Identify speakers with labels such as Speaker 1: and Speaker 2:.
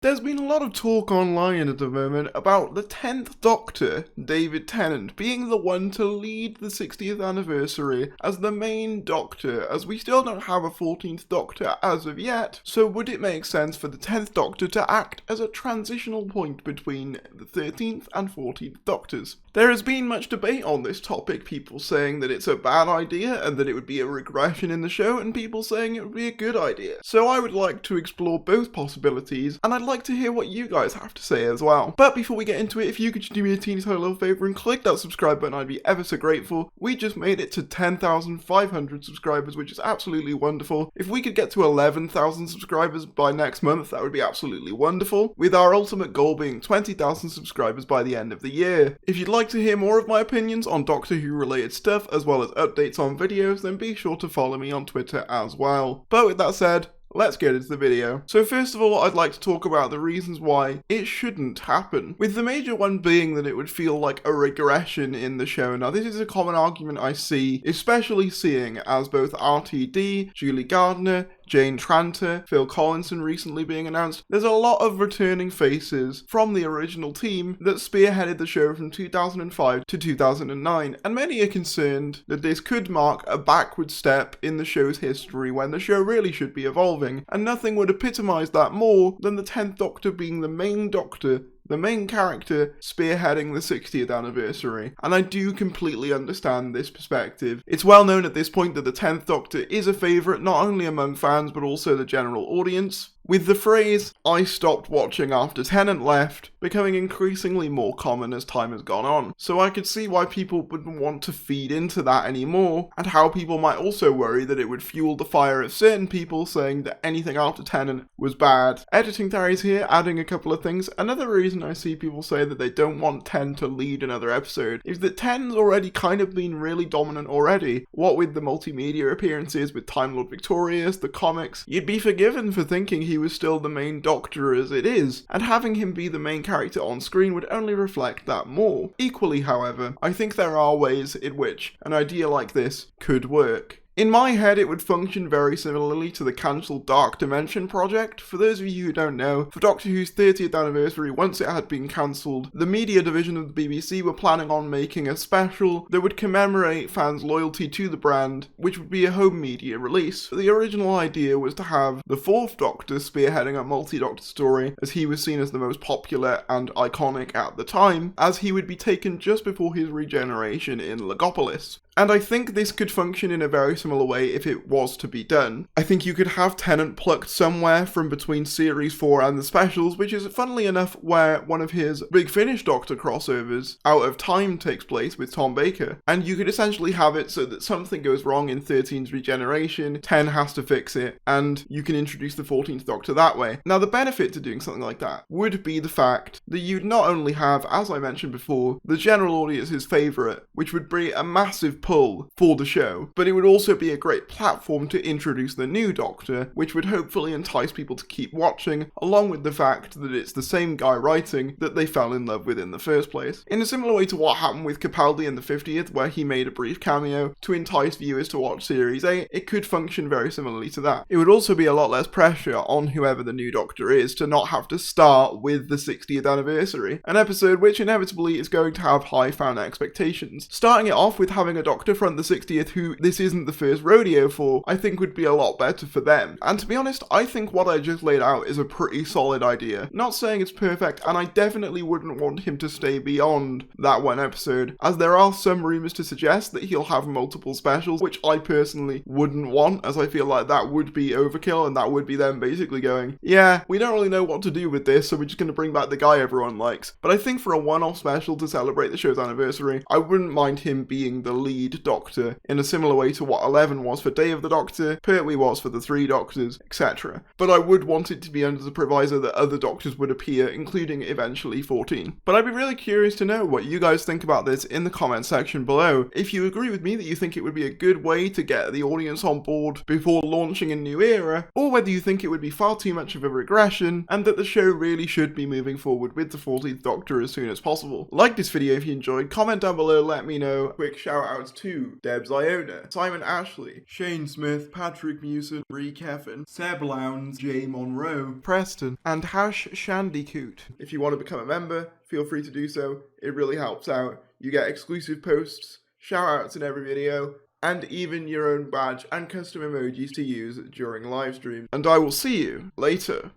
Speaker 1: There's been a lot of talk online at the moment about the 10th Doctor, David Tennant, being the one to lead the 60th anniversary as the main Doctor, as we still don't have a 14th Doctor as of yet, so would it make sense for the 10th Doctor to act as a transitional point between the 13th and 14th Doctors? There has been much debate on this topic, people saying that it's a bad idea and that it would be a regression in the show, and people saying it would be a good idea. So I would like to explore both possibilities, and I'd like to hear what you guys have to say as well. But before we get into it, if you could just do me a teeny tiny little favour and click that subscribe button, I'd be ever so grateful. We just made it to 10,500 subscribers, which is absolutely wonderful. If we could get to 11,000 subscribers by next month, that would be absolutely wonderful, with our ultimate goal being 20,000 subscribers by the end of the year. If you'd like to hear more of my opinions on Doctor Who related stuff, as well as updates on videos, then be sure to follow me on Twitter as well. But with that said, let's get into the video. So first of all, I'd like to talk about the reasons why it shouldn't happen, with the major one being that it would feel like a regression in the show. Now this is a common argument I see, especially seeing as both RTD, Julie Gardner, Jane Tranter, Phil Collinson recently being announced. There's a lot of returning faces from the original team that spearheaded the show from 2005 to 2009, and many are concerned that this could mark a backward step in the show's history when the show really should be evolving, and nothing would epitomise that more than the 10th Doctor being the main Doctor, the main character, spearheading the 60th anniversary, and I do completely understand this perspective. It's well known at this point that the 10th Doctor is a favourite not only among fans but also the general audience, with the phrase, "I stopped watching after Tennant left," becoming increasingly more common as time has gone on. So I could see why people wouldn't want to feed into that anymore, and how people might also worry that it would fuel the fire of certain people saying that anything after Tennant was bad. Editing theories here, adding a couple of things. Another reason I see people say that they don't want Ten to lead another episode is that Ten's already kind of been really dominant already. What with the multimedia appearances, with Time Lord Victorious, the comics, you'd be forgiven for thinking he was still the main Doctor as it is, and having him be the main character on screen would only reflect that more. Equally, however, I think there are ways in which an idea like this could work. In my head, it would function very similarly to the cancelled Dark Dimension project. For those of you who don't know, for Doctor Who's 30th anniversary, once it had been cancelled, the media division of the BBC were planning on making a special that would commemorate fans' loyalty to the brand, which would be a home media release. The original idea was to have the 4th Doctor spearheading a multi-Doctor story, as he was seen as the most popular and iconic at the time, as he would be taken just before his regeneration in Legopolis. And I think this could function in a very similar way if it was to be done. I think you could have Tennant plucked somewhere from between Series 4 and the specials, which is funnily enough where one of his Big Finish Doctor crossovers, Out of Time, takes place with Tom Baker. And you could essentially have it so that something goes wrong in 13's regeneration, 10 has to fix it, and you can introduce the 14th Doctor that way. Now the benefit to doing something like that would be the fact that you'd not only have, as I mentioned before, the general audience's favourite, which would be a massive pull for the show, but it would also be a great platform to introduce the new Doctor, which would hopefully entice people to keep watching, along with the fact that it's the same guy writing that they fell in love with in the first place. In a similar way to what happened with Capaldi in the 50th, where he made a brief cameo to entice viewers to watch Series 8, it could function very similarly to that. It would also be a lot less pressure on whoever the new Doctor is to not have to start with the 60th anniversary, an episode which inevitably is going to have high fan expectations. Starting it off with having a Doctor front the 60th who this isn't the first rodeo for, I think would be a lot better for them. And to be honest, I think what I just laid out is a pretty solid idea. Not saying it's perfect, and I definitely wouldn't want him to stay beyond that one episode, as there are some rumours to suggest that he'll have multiple specials, which I personally wouldn't want, as I feel like that would be overkill, and that would be them basically going, yeah, we don't really know what to do with this, so we're just going to bring back the guy everyone likes. But I think for a one-off special to celebrate the show's anniversary, I wouldn't mind him being the lead Doctor, in a similar way to what 11 was for Day of the Doctor, Pertwee was for the 3 Doctors, etc. But I would want it to be under the proviso that other Doctors would appear, including eventually 14. But I'd be really curious to know what you guys think about this in the comment section below. If you agree with me that you think it would be a good way to get the audience on board before launching a new era, or whether you think it would be far too much of a regression, and that the show really should be moving forward with the 14th Doctor as soon as possible. Like this video if you enjoyed, comment down below, let me know. Quick shout out shoutouts to Debs Iona, Simon Ashley, Shane Smith, Patrick Mewson, Bree Keffin, Seb Lowndes, Jay Monroe, Preston, and Hash Shandycoot. If you want to become a member, feel free to do so. It really helps out. You get exclusive posts, shoutouts in every video, and even your own badge and custom emojis to use during live streams. And I will see you later.